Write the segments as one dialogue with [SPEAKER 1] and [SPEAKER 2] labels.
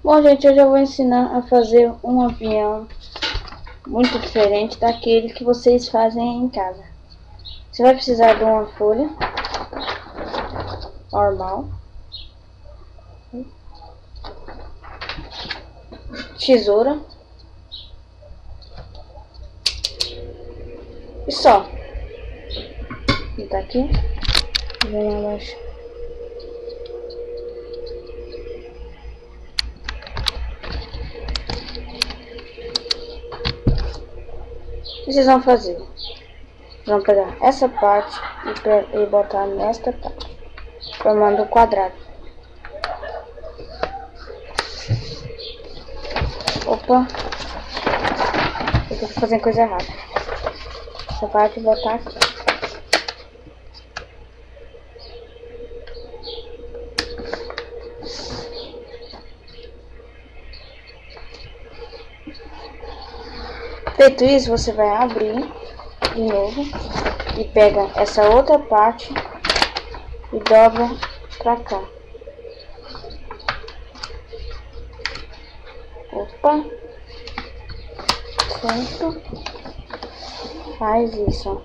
[SPEAKER 1] Bom, gente, hoje eu vou ensinar a fazer um avião muito diferente daquele que vocês fazem em casa. Você vai precisar de uma folha normal, tesoura e só. Tá aqui, vou lá abaixo. O que vocês vão fazer? Vocês vão pegar essa parte e botar nesta parte, formando um quadrado. Opa, eu tô fazendo coisa errada. Essa parte eu vou botar aqui. Feito isso, você vai abrir de novo e pega essa outra parte e dobra pra cá. Opa, certo? Faz isso.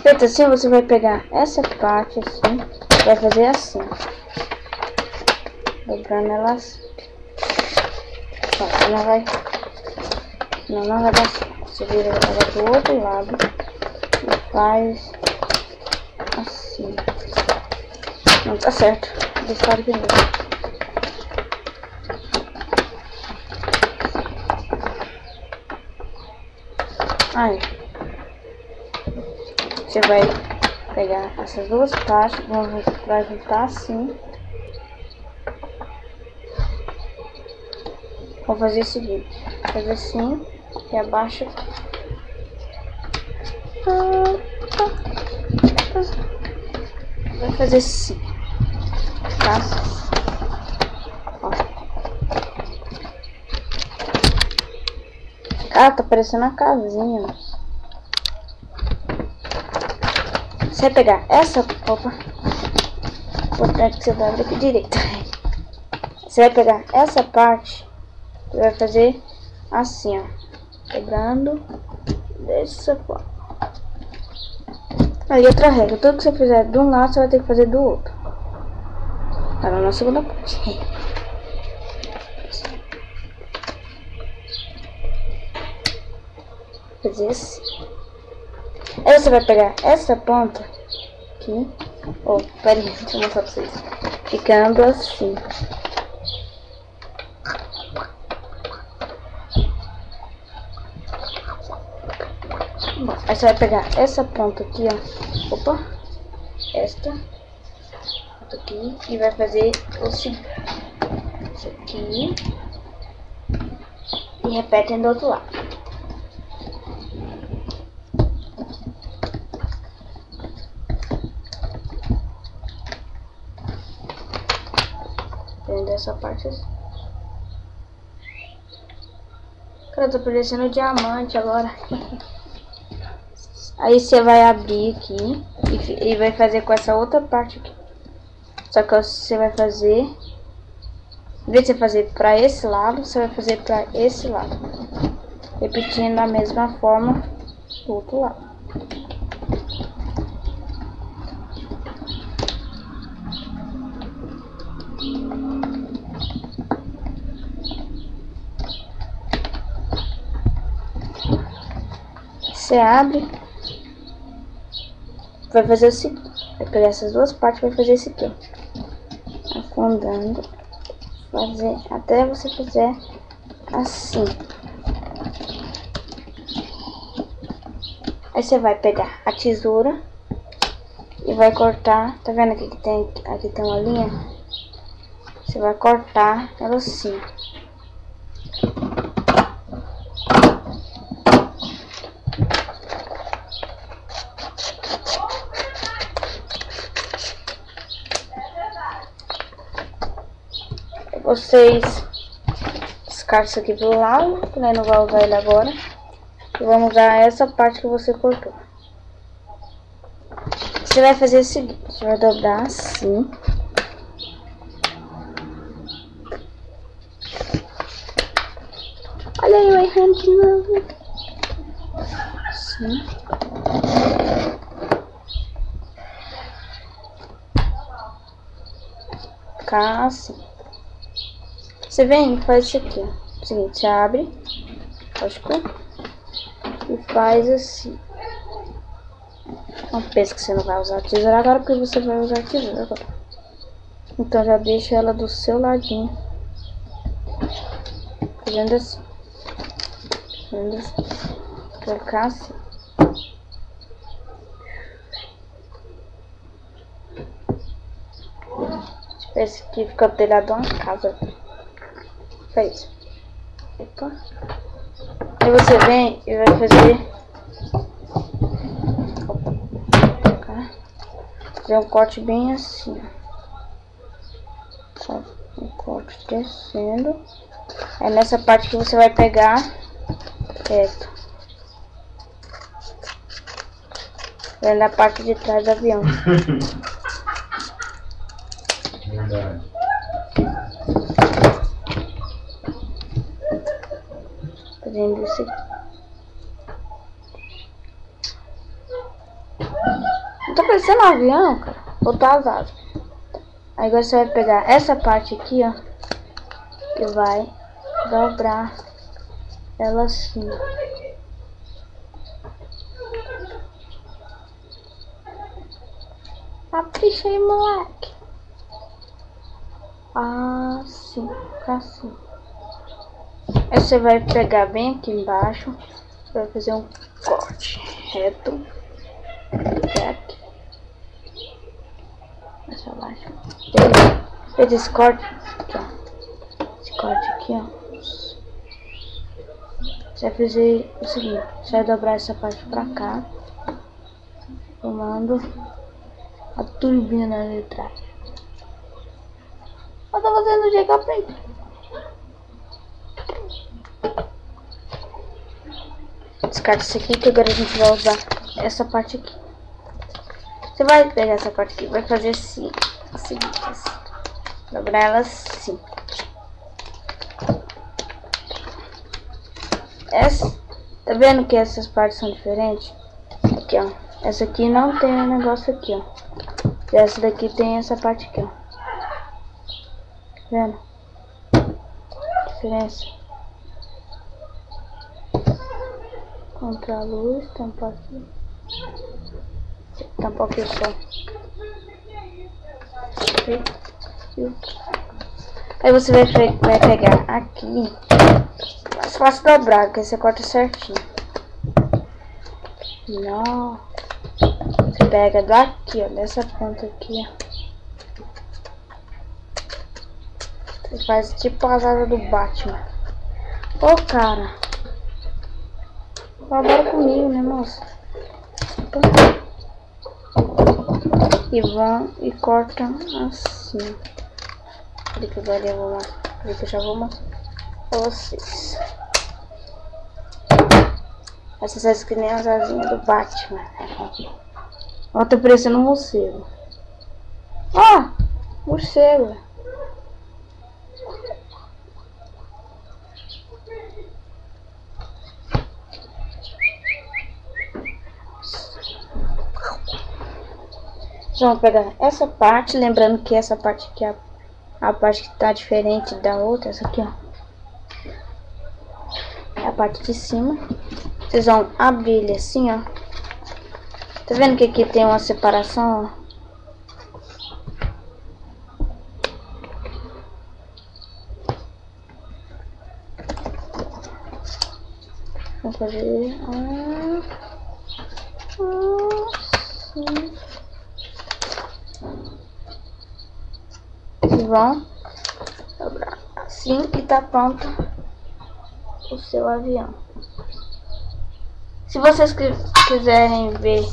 [SPEAKER 1] Feito assim, você vai pegar essa parte assim, vai fazer assim, dobrando ela assim. Não vai dar certo. Você vira ela do outro lado e faz assim. Não tá certo. Deixa de novo. Aí você vai pegar essas duas partes, vai juntar assim. Vou fazer o seguinte, fazer assim e abaixa. Vai fazer assim, tá? Ó. Ah, tá parecendo uma casinha. Você vai pegar essa, opa, importante que você vai abrir aqui direito. Você vai pegar essa parte. Você vai fazer assim, ó, quebrando dessa forma. Aí outra regra, tudo que você fizer de um lado, você vai ter que fazer do outro. Agora na segunda parte. Fazer assim. Aí você vai pegar essa ponta aqui. Oh, pera aí, deixa eu mostrar pra vocês. Ficando assim. Bom, aí você vai pegar essa ponta aqui, ó. Opa. Esta. Ponta aqui. E vai fazer o seguinte. Isso aqui. E repete do outro lado. Vendo essa parte assim. Cara, eu tô parecendo diamante agora. Aí você vai abrir aqui e vai fazer com essa outra parte aqui. Só que você vai fazer, em vez de você fazer para esse lado, você vai fazer para esse lado, repetindo a mesma forma do outro lado. Você abre, vai fazer o seguinte, vai pegar essas duas partes e vai fazer esse aqui, afundando, fazer até você fizer assim. Aí você vai pegar a tesoura e vai cortar, tá vendo aqui que aqui tem uma linha? Você vai cortar ela assim. Vocês descartam isso aqui pro lado, que nós não vamos usar ele agora. E vamos usar essa parte que você cortou. Você vai fazer o seguinte, você vai dobrar assim. Olha eu errando de novo. Assim. Cá, assim. Você vem e faz isso aqui, ó. O seguinte, você abre, lógico, e faz assim. Não pensa que você não vai usar a tesoura agora, porque você vai usar a tesoura agora. Então já deixa ela do seu ladinho. Fazendo assim. Fazendo assim. Vai ficar assim. Esse aqui fica o telhado de uma casa. Faz. Opa. Aí você vem e vai fazer. Opa. Fazer um corte bem assim. Só um corte descendo. É nessa parte que você vai pegar reto. É na parte de trás do avião.
[SPEAKER 2] Verdade.
[SPEAKER 1] Fazendo isso aqui. Não tá parecendo um avião, cara. Botar as asas. Aí agora você vai pegar essa parte aqui, ó. E vai dobrar ela assim. Capricha aí, moleque. Assim, assim. Aí você vai pegar bem aqui embaixo. Você vai fazer um corte reto. Aqui. Mais pra baixo. Fez esse corte. Aqui, ó. Esse corte aqui, ó. Você vai fazer o seguinte. Você vai dobrar essa parte pra cá. Formando a turbina ali atrás. Eu tô fazendo do jeito que eu aprendi. Descarta isso aqui que agora a gente vai usar essa parte aqui. Você vai pegar essa parte aqui, vai fazer assim, o seguinte, assim. Dobrar ela assim. Essa, tá vendo que essas partes são diferentes? Aqui, ó. Essa aqui não tem um negócio aqui, ó. E essa daqui tem essa parte aqui, ó. Tá vendo? Diferença. Contra a luz, tampar aqui. Tampar aqui o sol. Aí você vai pegar aqui. Mais fácil dobrar, porque você corta certinho. Não. Você pega daqui, ó, dessa ponta aqui, ó. Você faz tipo as asas do Batman. Ô, cara. Colabora comigo, né, moça? E vão e cortam assim. Peraí que agora eu vou mostrar. Peraí que eu já vou mostrar pra vocês. Essas que nem as asinhas do Batman. Ó, tá parecendo um morcego. Ó, morcego. Vamos pegar essa parte, lembrando que essa parte aqui é a parte que tá diferente da outra, essa aqui, ó. É a parte de cima. Vocês vão abrir ele assim, ó. Tá vendo que aqui tem uma separação, ó? Vamos fazer assim. E vão dobrar assim e tá pronto o seu avião. Se vocês quiserem ver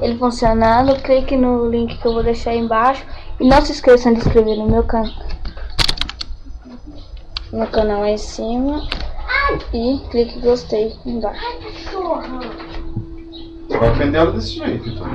[SPEAKER 1] ele funcionando, clique no link que eu vou deixar aí embaixo. E não se esqueçam de inscrever no meu canal. No canal aí em cima. E clique gostei embaixo.
[SPEAKER 2] Vai prender ela desse jeito, então.